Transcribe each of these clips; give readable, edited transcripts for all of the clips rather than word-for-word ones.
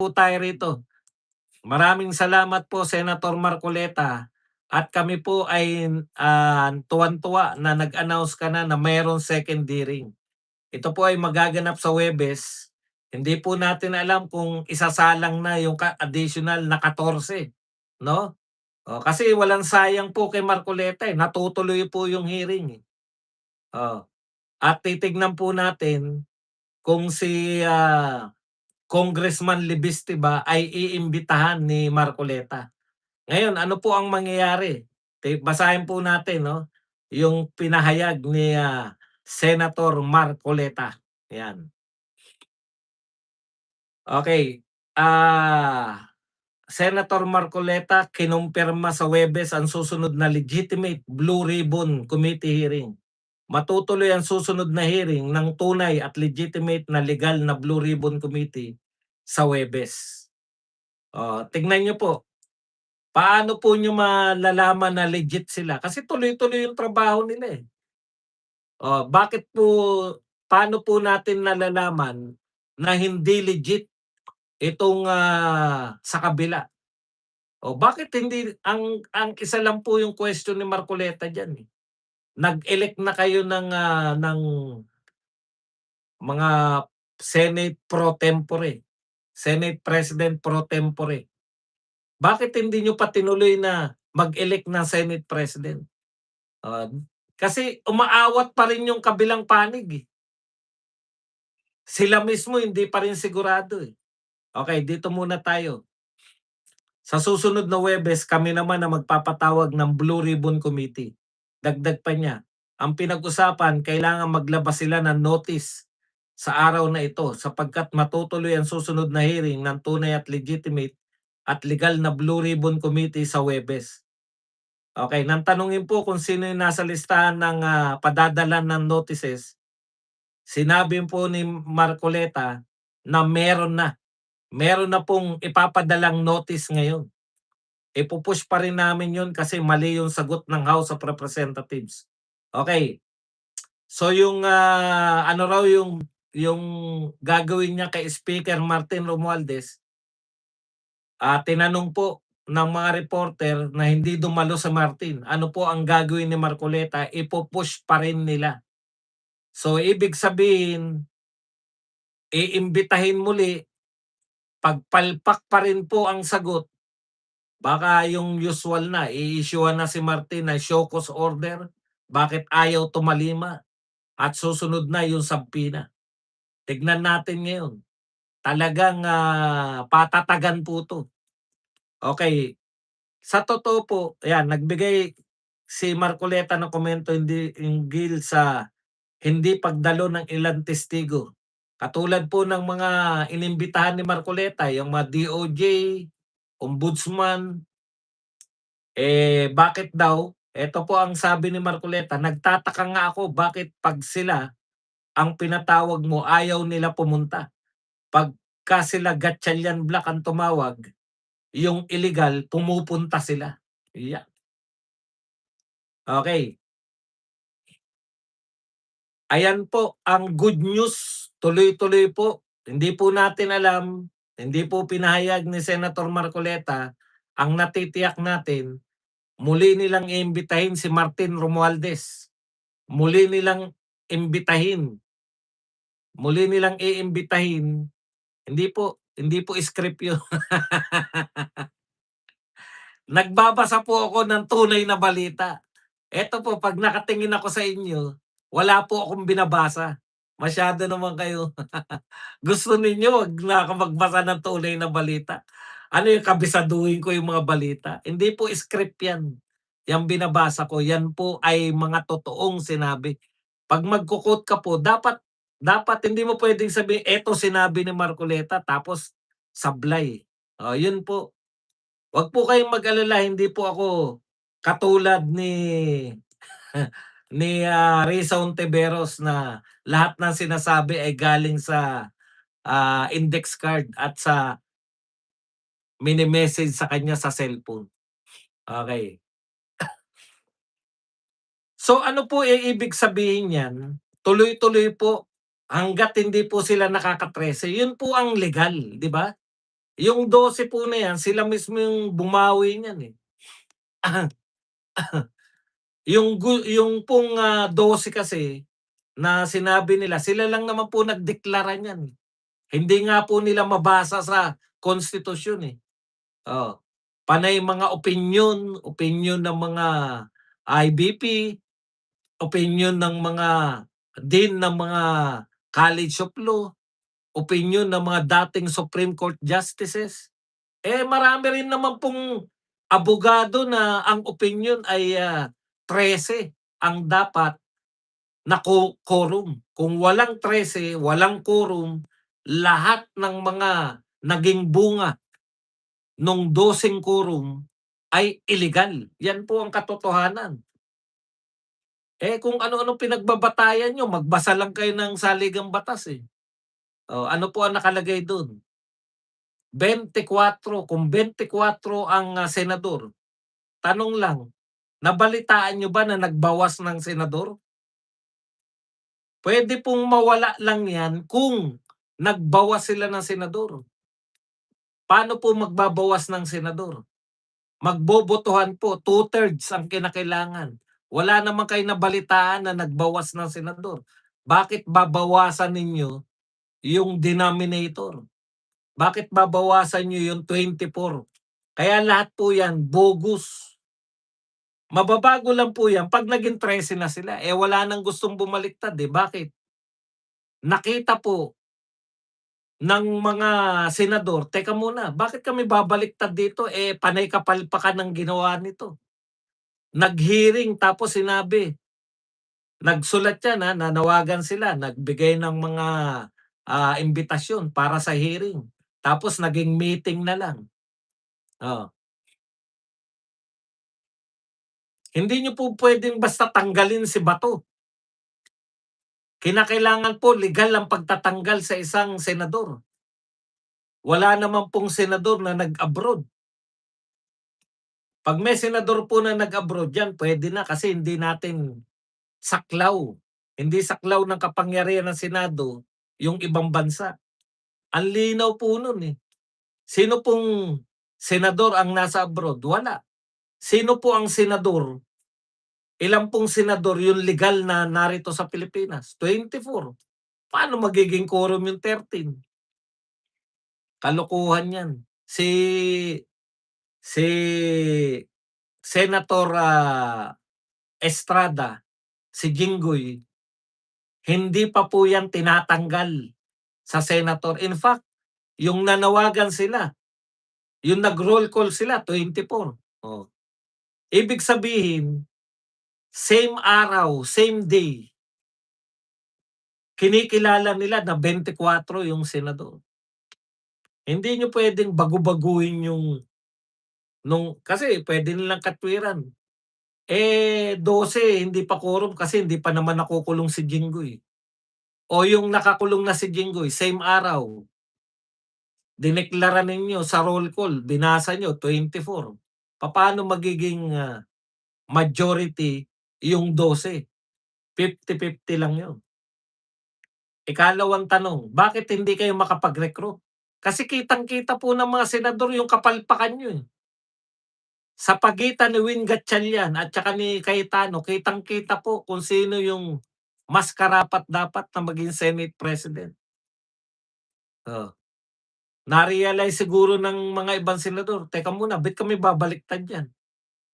po tayo rito. Maraming salamat po Senator Marcoleta at kami po ay, tuwang-tuwa na nag-announce ka na mayroong second hearing. Ito po ay magaganap sa Huwebes. Hindi po natin alam kung isasalang na yung additional na 14, 'no? Kasi walang sayang po kay Marcoleta, natutuloy po yung hearing, eh. Oo, at titignan po natin kung si, Congressman Libiste ba ay iimbitahan ni Marcoleta. Ngayon ano po ang mangyayari? Basahin po natin 'no, yung pinahayag ni, Senator Marcoleta, 'yan. Okey, Senator Marcoleta kinumpirma sa Huwebes ang susunod na legitimate Blue Ribbon Committee hearing. Matutuloy ang susunod na hearing ng tunay at legitimate na legal na Blue Ribbon Committee sa Huwebes. Tignan niyo po, paano po niyo malalaman na legit sila? Kasi tuloy-tuloy yung trabaho nila, eh. Bakit po paano po natin nalalaman na hindi legit itong, sa kabila? Bakit hindi ang isa lang po yung question ni Marcoleta diyan, eh. Nag-elect na kayo ng mga Senate pro tempore, Senate President pro tempore. Bakit hindi niyo pa tinuloy na mag-elect ng Senate President? Ah, Kasi umaawat pa rin yung kabilang panig, eh. Sila mismo hindi pa rin sigurado, eh. Okey, dito muna tayo. Sa susunod na Huwebes kami naman ang magpapatawag ng Blue Ribbon Committee. Dagdag pa niya, ang pinag-usapan kailangan maglabas sila ng notice sa araw na ito sapagkat matutuloy ang susunod na hearing ng tunay at legitimate at legal na Blue Ribbon Committee sa Huwebes. Okey, nang tanungin po kung sino yung nasa listahan ng, padadala ng notices, sinabi po ni Marcoleta na meron na pong ipapadalang notice ngayon. Ipu-push pa rin namin 'yun kasi mali yung sagot ng House of Representatives. Okay, so yung, ano raw yung gagawin niya kay Speaker Martin Romualdez, tinanong po ng mga reporter na hindi dumalo sa Martin, ano po ang gagawin ni Marcoleta? Ipu-push pa rin nila. So ibig sabihin, iimbitahin muli, pagpalpak pa rin po ang sagot, baka yung usual na, i-issue-han na si Martin ng show cause order, bakit ayaw tumalima at susunod na yung subpoena. Tignan natin ngayon, talagang, patatagan po 'to. Okey, sa totoo po, ayan nagbigay si Marcoleta ng komento hinggil sa hindi pagdalo ng ilang testigo. Katulad po ng mga inimbitahan ni Marcoleta, yung mga DOJ, Ombudsman. Bakit daw? Eto po ang sabi ni Marcoleta, "Nagtataka nga ako bakit 'pag sila ang pinatawag mo ayaw nila pumunta. Pagka sila Gatchalian Black ang tumawag, yung illegal pumupunta sila." Okey, ayan po ang good news, tuloy-tuloy po. Hindi po natin alam, hindi po pinahayag ni Senator Marcoleta, ang natitiyak natin, muli nilang iimbitahin si Martin Romualdez. Muli nilang imbitahin, muli nilang iimbitahin, hindi po script yun. Nagbabasa po ako ng tunay na balita. Eto po 'pag nakatingin ako sa inyo, wala po akong binabasa. Masyado naman kayo gusto ninyo 'wag na ako magbasa ng tunay na balita. Ano yung kabisaduhin ko yung mga balita? Hindi po script 'yan. Yang binabasa ko, yan po ay mga totoong sinabi. 'Pag magko-quote ka po dapat dapat hindi mo puwedeng sabihin, "Eto sinabi ni Marcoleta," tapos sablay. Yun po. 'Wag po kayong mag-alala, hindi po ako katulad ni ni, Risa Hontiveros na lahat ng sinasabi ay galing sa, index card at sa mini-message sa kanya sa cellphone. Okey. So ano po ibig sabihin niyan, tuloy-tuloy po hangga't hindi po sila nakaka-13, yun po ang legal, 'di ba? Yung 12 po na yan, sila mismo yung bumawi niyan, eh. Yung pong, 12 kasi na sinabi nila, sila lang naman po nagdeklara niyan, eh. Hindi nga po nila mabasa sa konstitusyon, eh. Oo. Panay mga opinyon ng mga IBP, opinyon ng mga dean ng mga College of Law, opinyon ng mga dating Supreme Court justices. Eh, marami rin naman pong abogado na ang opinyon ay, 13 ang dapat na quorum. Kung walang 13, walang quorum, lahat ng mga naging bunga nung 12 quorum ay illegal. Yan po ang katotohanan. Eh, kung ano-ano pinagbabatayan niyo, magbasa lang kayo ng saligang batas, eh. Oh, ano po ang nakalagay dun? 24, kung 24 ang, senador, tanong lang, nabalitaan niyo ba na nagbawas ng senador? Puwede pong mawala lang 'yan kung nagbawas sila ng senador. Paano po magbabawas ng senador? Magbobotohan po, 2/3 ang kinakailangan. Wala naman kayong nabalitaan na nagbawas ng senador. Bakit babawasan ninyo yung denominator? Bakit babawasan niyo yung 24? Kaya lahat po 'yan bogus. Mababago lang po 'yan 'pag naging 13 na sila, eh, wala nang gustong bumaliktad, eh. Bakit? Nakita po ng mga senador, "Teka muna, bakit kami babaliktad dito, eh, panay kapalpakan ng ginawa nito." Nag-hearing tapos sinabi, nagsulat yan, nanawagan sila, nagbigay ng mga, imbitasyon para sa hearing. Tapos naging meeting na lang, oh. Hindi niyo po puwedeng basta tanggalin si Bato. Kinakailangan po legal ang pagtatanggal sa isang senador. Wala naman pong senador na nag-abroad. 'Pag may senador po na nag-abroad, yan puwede na kasi hindi natin saklaw. Hindi saklaw ng kapangyarihan ng Senado yung ibang bansa. Ang linaw po nun, eh. Sino pong senador ang nasa abroad? Wala. Sino po ang senador? Ilan pong senador yung legal na narito sa Pilipinas? 24. Paano magiging quorum yung 13? Kalokohan yan. Si Senator, Estrada, si Jinggoy, hindi pa po yan tinatanggal sa senator. In fact, yung nanawagan sila, yung nag-roll call sila 24. Oh. Ibig sabihin, same araw, same day, kinikilala nila na 24 yung senador. Hindi niyo puwedeng bagu-baguhin yung kasi puwede nilang katwiran. Eh, 12 hindi pa quorum kasi hindi pa naman nakukulong si Jinggoy. O yung nakakulong na si Jinggoy, same araw, dineklara ninyo sa roll call, binasa niyo 24. Papaano magiging, majority yung 12? 50-50 lang yun. Ikalawang tanong, bakit hindi kayo makapag-recruit? Kasi kitang-kita po ng mga senador yung kapalpakan niyo, eh. Sa pagitan ni Win Gatchalian at saka ni Cayetano, kitang-kita po kung sino yung mas karapat-dapat na maging Senate President. Oh, na-realize siguro ng mga ibang senador, "Teka muna, ba't kami babaliktad diyan?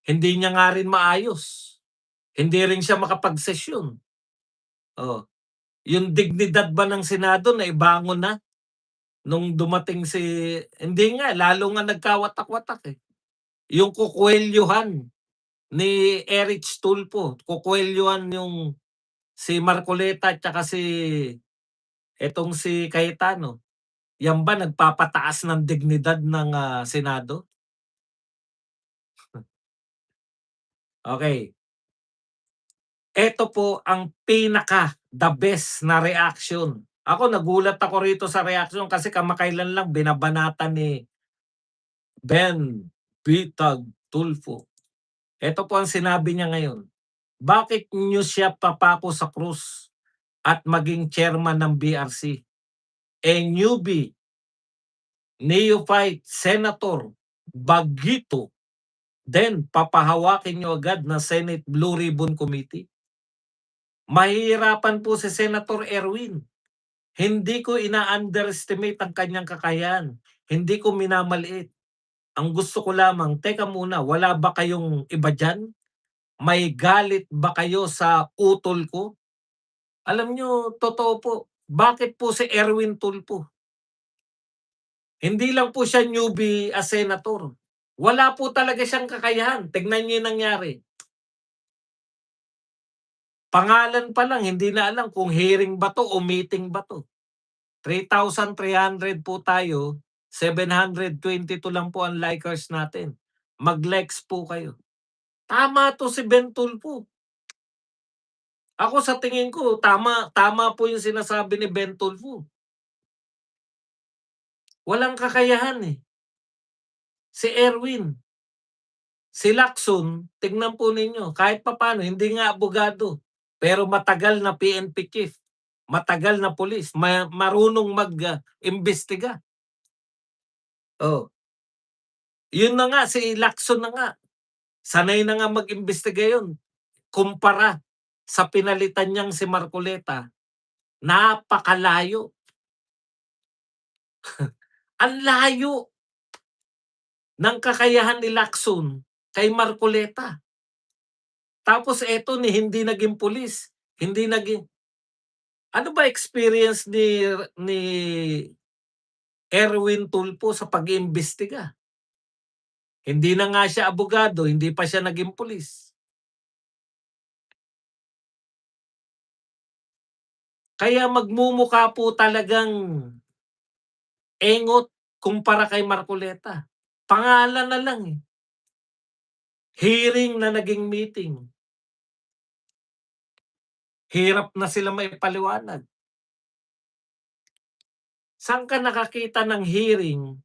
Hindi niya nga rin maayos. Hindi rin siya makapag-sesyon." Oh, yung dignidad ba ng Senado naibangon na nung dumating hindi nga, lalo nga nagkawatak-watak, eh. Yung kukuwelyuhan ni Erich Tulfo, kukuwelyuhan yung si Marcoleta at saka etong si Cayetano. Yan ba nagpapataas ng dignidad ng, Senado? Okay. Eto po ang the best na reaction. Ako nagulat ako rito sa reaksyon kasi kamakailan lang binabanatan ni Ben Bitag Tulfo. Eto po ang sinabi niya ngayon, "Bakit niyo siya papako sa krus at maging chairman ng BRC? Eh, newbie neophyte Senator Bagito, then papahawakin niyo agad na Senate Blue Ribbon Committee. Mahihirapan po si Senator Erwin. Hindi ko ina-underestimate ang kanyang kakayahan. Hindi ko minamaliit. Ang gusto ko lamang, teka muna, wala ba kayong iba dyan? May galit ba kayo sa utol ko? Alam nyo, totoo po. Bakit po si Erwin Tulfo? Hindi lang po siya newbie as senator. Wala po talaga siyang kakayahan. Tignan niyo yung nangyari. Pangalan pa lang, hindi na alam kung hearing ba to o meeting ba to. 3,300 po tayo, 722 lang po ang likers natin. Mag-likes po kayo. Tama to si Ben Tulfo. Ako sa tingin ko, tama po yung sinasabi ni Ben Tulfo. Walang kakayahan eh. Si Erwin, si Lacson, tignan po ninyo, kahit papano, hindi nga abogado, pero matagal na PNP chief, matagal na pulis, marunong mag-imbestiga. Oh. Yun na nga, si Lacson na nga. Sanay na nga mag-imbestiga yun. Kumpara sa pinalitan niyang si Marcoleta, napakalayo. Ang layo ng kakayahan ni Lacson kay Marcoleta. Tapos eto ni hindi naging pulis, hindi naging ano ba experience ni Erwin Tulfo sa pag-iimbestiga? Hindi na nga siya abogado, hindi pa siya naging pulis. Kaya magmumukha po talagang engot kumpara kay Marcoleta. Pangalan na lang eh. Hearing na naging meeting. Hirap na sila maipaliwanag. Saan ka nakakita ng hearing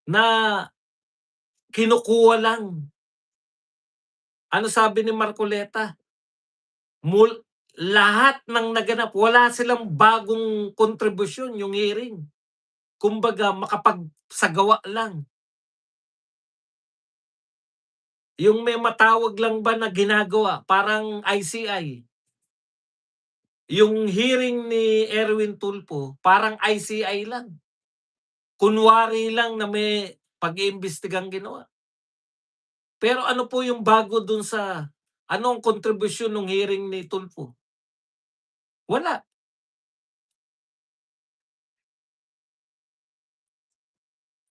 na kinukuha lang? Ano sabi ni Marcoleta? Lahat ng naganap, wala silang bagong kontribusyon yung hearing. Kumbaga, makapagsagawa lang. Yung may matawag lang ba na ginagawa, parang ICI. Yung hearing ni Erwin Tulfo, parang ICI lang. Kunwari lang na may pag-iimbestigang ginawa. Pero ano po yung bago dun sa, anong kontribusyon ng hearing ni Tulfo? Wala.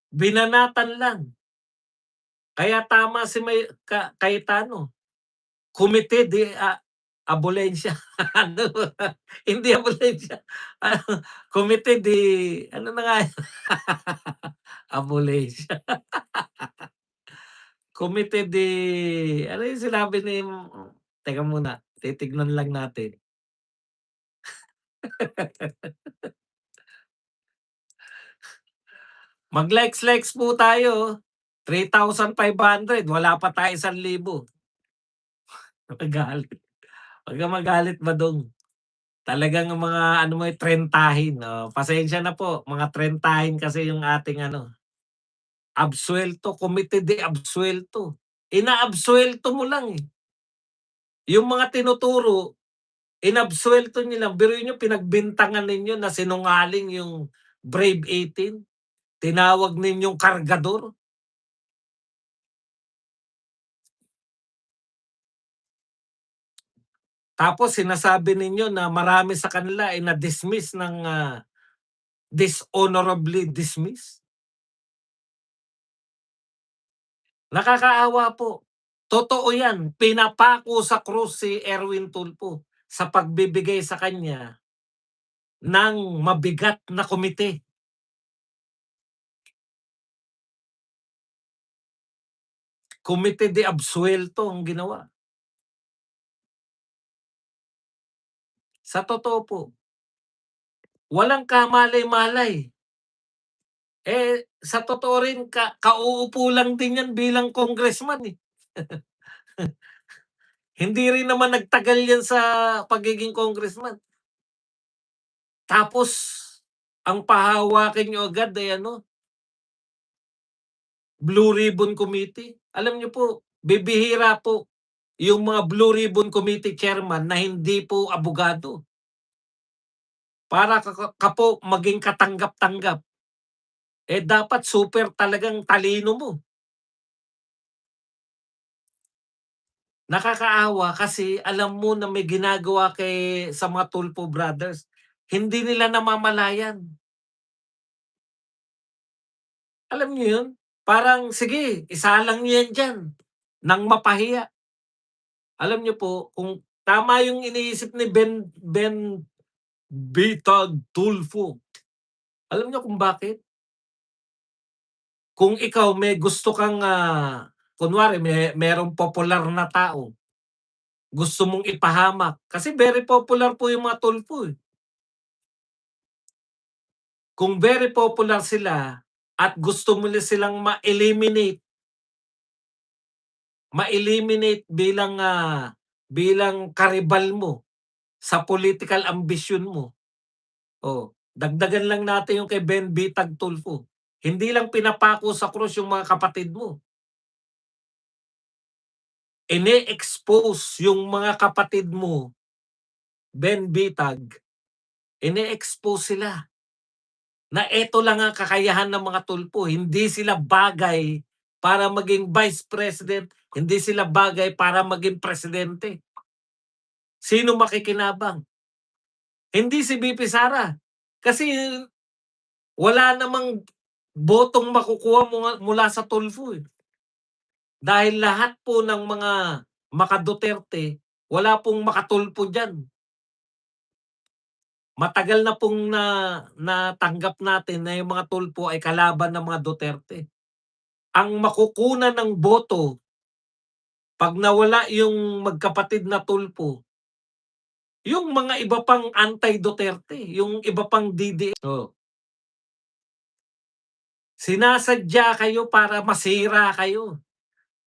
Binanatan lang. Kaya tama si Cayetano. Komite de Abolensya. Ano, hindi Abolensya. Ano, Komite de, ano na nga yun? Abolensya. Komite de, ano yung sinabi ni, teka muna, titignan lang natin. Mag-likes po tayo. 3,500, wala pa tayo 1,000. Magalit. Huwag kang magalit Badong. Talagang mga ano mo trentahin, oh. Pasensya na po, mga trentahin kasi yung ating ano, absuelto, komite de absuelto. Inaabsuelto mo lang eh. Yung mga tinuturo, inabsuelto niyo lang. Biruin niyo pinagbintangan ninyo na sinungaling yung Brave 18. Tinawag ninyong kargador. Tapos sinasabi ninyo na marami sa kanila ay na-dismiss ng dishonorably dismiss. Nakakaawa po. Totoo yan, pinapako sa krus si Erwin Tulfo sa pagbibigay sa kanya ng mabigat na komite. Komite de absuelto ang ginawa. Sa totoo po, walang kamalay-malay. Sa totoo rin, kauupo lang din yan bilang congressman eh. Hindi rin naman nagtagal yan sa pagiging congressman. Tapos, Ang pahahawakin niyo agad ay ano, Blue Ribbon Committee. Alam niyo po, bibihira po yung mga Blue Ribbon Committee chairman na hindi po abogado. Para ka po maging katanggap-tanggap, dapat super talagang talino mo. Nakakaawa kasi alam mo na may ginagawa sa mga Tulfo brothers, hindi nila namamalayan. Alam niyo yun? Parang sige, isalang niyo yan diyan, nang mapahiya. Alam niyo po, kung tama yung iniisip ni Ben Bitag Tulfo. Alam niyo kung bakit? Kung ikaw may gusto kang, kunwari merong popular na tao, gusto mong ipahamak, kasi very popular po yung mga Tulfo, eh. Kung very popular sila at gusto mo silang ma-eliminate bilang karibal mo sa political ambition mo, oh, dagdagan lang natin yung kay Ben Bitag Tulfo. Hindi lang pinapako sa krus yung mga kapatid mo, ine-expose yung mga kapatid mo, Ben Bitag, ine-expose sila na eto lang ang kakayahan ng mga Tulfo, hindi sila bagay para maging Vice President, hindi sila bagay para maging presidente. Sino makikinabang? Hindi si VP Sara. Kasi wala namang botong makukuha mula sa Tulfo, eh. Dahil lahat po ng mga maka-Duterte, wala pong makatulpo diyan. Matagal na pong natanggap natin na yung mga Tulfo ay kalaban ng mga Duterte. Ang makukunan ng boto 'pag nawala yung magkapatid na Tulfo, yung mga iba pang anti-Duterte, yung iba pang DDS. Oh, sinasadya kayo para masira kayo,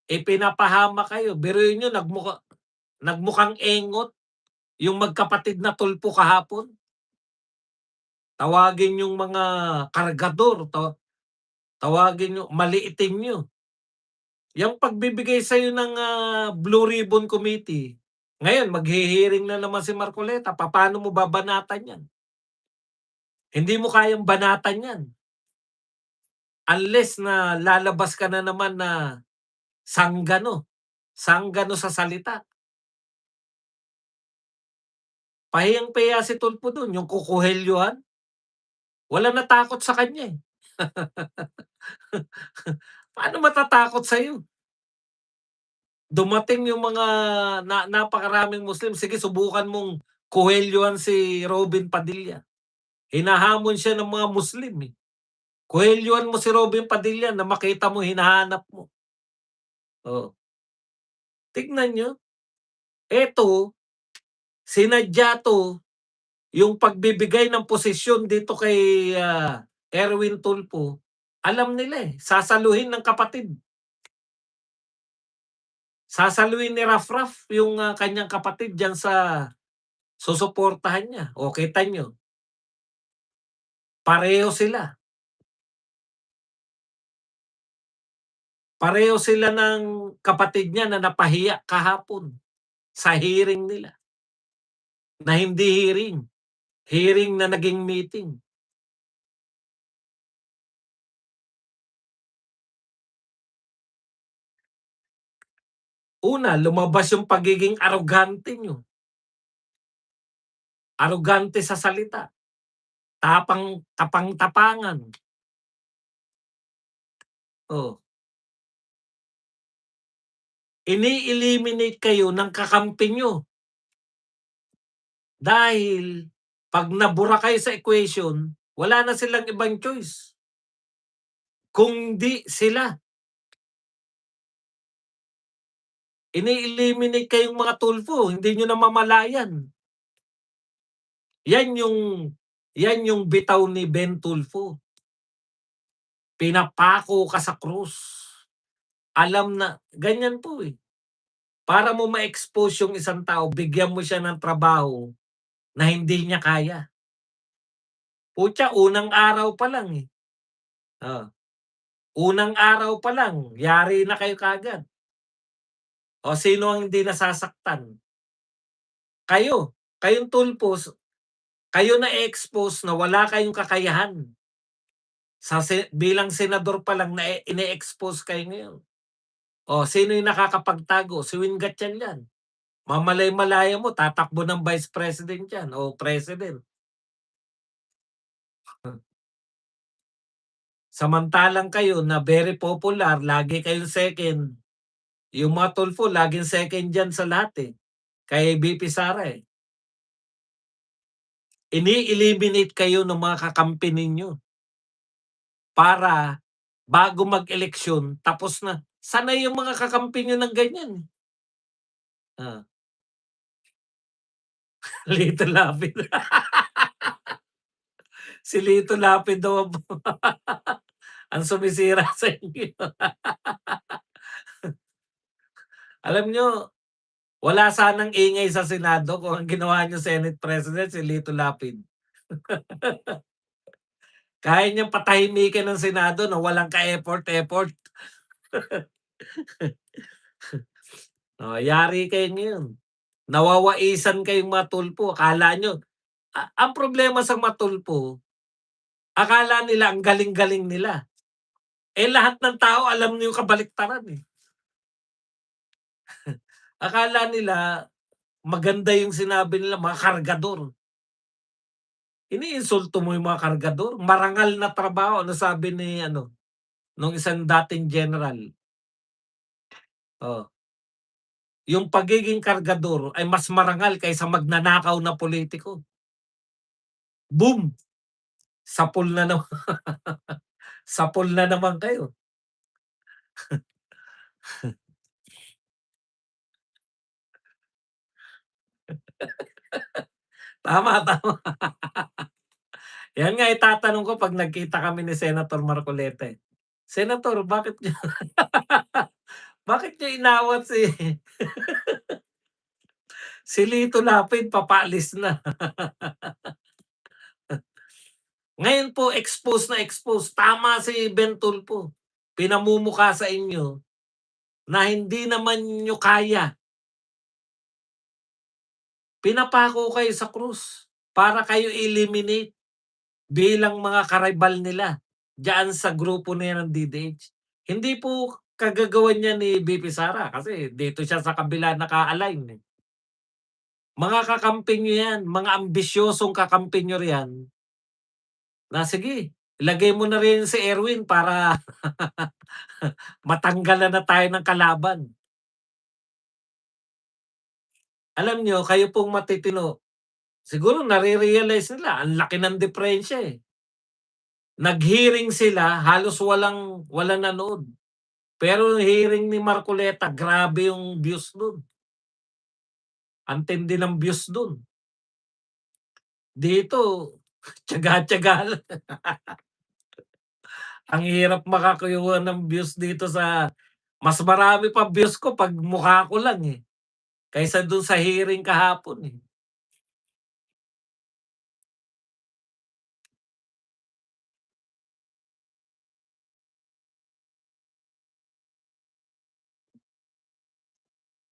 pinapahamak kayo. Biruin niyo nagmukhang engot yung magkapatid na Tulfo kahapon. Tawagin yung mga kargador, tawagin niyo, maliitin niyo. Yang pagbibigay sa'yo ng, Blue Ribbon Committee, ngayon maghe-hearing na naman si Marcoleta, papaano mo babanatan 'yan? Hindi mo kayang banatan 'yan unless na lalabas ka na naman na sanggano, sanggano sa salita. Pahiyang-pahiya si Tulfo dun, yung kukuhelyuhan, walang natakot sa kanya, eh. Paano matatakot sa'yo? Dumating yung mga napakaraming Muslim, sige subukan mong kuhelyuhan si Robin Padilla. Hinahamon siya ng mga Muslim, eh. Kuhelyuhan mo si Robin Padilla na makita mo hinahanap mo. Oh, tignan niyo, eto sinadya 'to, yung pagbibigay ng posisyon dito kay, Erwin Tulfo, alam nila, eh, sasaluhin ng kapatid. Sasaluhin ni Rafraf yung, kanyang kapatid diyan sa susuportahan niya. O kita niyo, pareho sila. Pareho sila ng kapatid niya na napahiya kahapon sa hearing nila, na hindi hearing, hearing na naging meeting. Una, lumabas yung pagiging arogante niyo, arogante sa salita, tapang-tapangan. Oh, ini-eliminate kayo ng kakampi niyo dahil 'pag nabura kayo sa equation, wala na silang ibang choice kundi sila. Ini-eliminate kayong mga Tulfo, hindi niyo namamalayan. Yan yung yan yung bitaw ni Ben Tulfo. Pinapako ka sa krus. Alam na ganyan po, eh. Para mo ma-expose yung isang tao, bigyan mo siya ng trabaho na hindi niya kaya. Putya unang araw pa lang, eh. Oh, unang araw pa lang yari na kayo kaagad. O sino ang hindi nasasaktan? Kayo, kayong tulpos, kayo na-expose na wala kayong kakayahan. Bilang senador pa lang na ine-expose kayo ngayon. O sino yung nakakapagtago? Si Win Gatchalian yan. Mamalay-malaya mo tatakbo ng Vice President yan o President. Samantalang kayo na very popular, lagi kayong second. Yung mga tulfo laging second diyan sa lahat, eh, kay VP Sara, eh. Ini-eliminate kayo ng mga kakampi ninyo para bago mag-eleksyon tapos na. Sanay yung mga kakampi niyo ng ganyan, eh. Ah, Lito Lapid. Si Lito Lapid daw ang ang sumisira sa inyo. Alam niyo, wala sanang ingay sa Senado kung ang ginawa niyo Senate President si Lito Lapid. Kaya niyang patahimikin ng Senado na walang ka-effort-effort. Oh, yari kayo ngayon. Nawawaisan kayong mga tulpo, akala niyo ang problema sa mga tulpo, akala nila ang galing-galing nila. Eh, lahat ng tao alam niyo yung kabaliktaran, eh. Akala nila maganda yung sinabi nila, mga kargador. Iniinsulto mo yung mga kargador, marangal na trabaho. Ano sabi ni ano, nung isang dating general, oh, yung pagiging kargador ay mas marangal kaysa magnanakaw na politiko. Boom! Sapul na naman sapul na naman kayo. Tama, tama. Yan nga itatanong ko 'pag nagkita kami ni Senator Marcoleta, eh. "Senator, bakit niyo inawat si Lito Lapid papaalis na?" Ngayon po expose na expose, tama si Ben Tulfo. Pinamumukha sa inyo na hindi naman niyo kaya. Pinapako kayo sa krus para kayo eliminate bilang mga karibal nila diyaan sa grupo na yan ng DDH. Hindi po kagagawan niyan ni VP Sara kasi dito siya sa kabila naka-align, eh. Mga kakampi niyo yan, mga ambisyosong kakampi niyo riyan na sige, ilagay mo na rin si Erwin para matanggalan na tayo ng kalaban. Alam niyo kayo pong matitino, siguro nare-realize nila ang laki ng diperensiya, eh. Nag-hearing sila halos walang nanood. Pero yung hearing ni Marcoleta grabe yung views dun, ang tindi ng views dun. Dito tiyaga-tiyaga lang, ang hirap makakuha ng views dito sa mas marami pa views ko 'pag mukha ko lang, eh, kaysa dun sa hearing kahapon, eh.